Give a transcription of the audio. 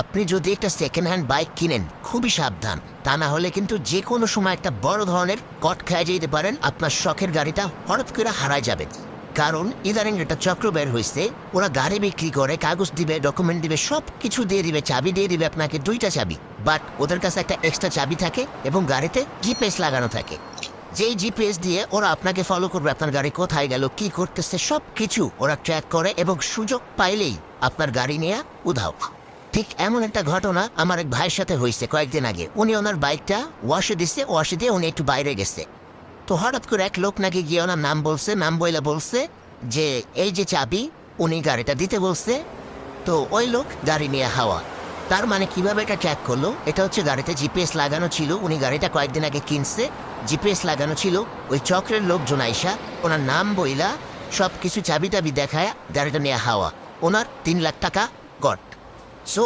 আপনি যদি একটা সেকেন্ড হ্যান্ড বাইক কিনেন খুবই সাবধান, তা না হলে কিন্তু যে কোনো সময় একটা বড় ধরনের কট খেয়ে যেতে পারেন, আপনার শখের গাড়িটা হঠাৎ করে হারায় যাবে। কারণ ইদানিং একটা চক্র বের হয়েছে, ওরা গাড়ি বিক্রি করে, কাগজ দিবে, ডকুমেন্ট দিবে, সব কিছু দিয়ে দিবে, চাবি দিয়ে দিবে আপনাকে 2টা চাবি, বাট ওদের কাছে একটা এক্সট্রা চাবি থাকে এবং গাড়িতে জিপিএস লাগানো থাকে। যেই জিপিএস দিয়ে ওরা আপনাকে ফলো করবে, আপনার গাড়ি কোথায় গেল, কি করতেছে, সব কিছু ওরা ট্র্যাক করে এবং সুযোগ পাইলেই আপনার গাড়ি নিয়ে উধাও। ঠিক এমন একটা ঘটনা আমার এক ভাইয়ের সাথে হয়েছে কয়েকদিন আগে। উনি ওনার বাইকটা ওয়াশে দিচ্ছে, ওয়াশে দিয়ে উনি একটু বাইরে গেছে। তো হঠাৎ করে এক লোক নাকি গিয়ে ওনার নাম বলছে, নাম বইলে বলছে যে এই যে চাবি, উনি গাড়িটা দিতে বলছে। তো ওই লোক গাড়ি নিয়ে হাওয়া। তার মানে কিভাবে এটা ট্র্যাক করলো? এটা হচ্ছে গাড়িতে জিপিএস লাগানো ছিল, উনি গাড়িটা কয়েকদিন আগে কিনছে, জিপিএস লাগানো ছিল। ওই চক্রের লোকজন আইসা ওনার নাম বইলা সব কিছু চাবি টাবি দেখায় গাড়িটা নিয়ে হাওয়া। ওনার 3 লাখ টাকা গট। সো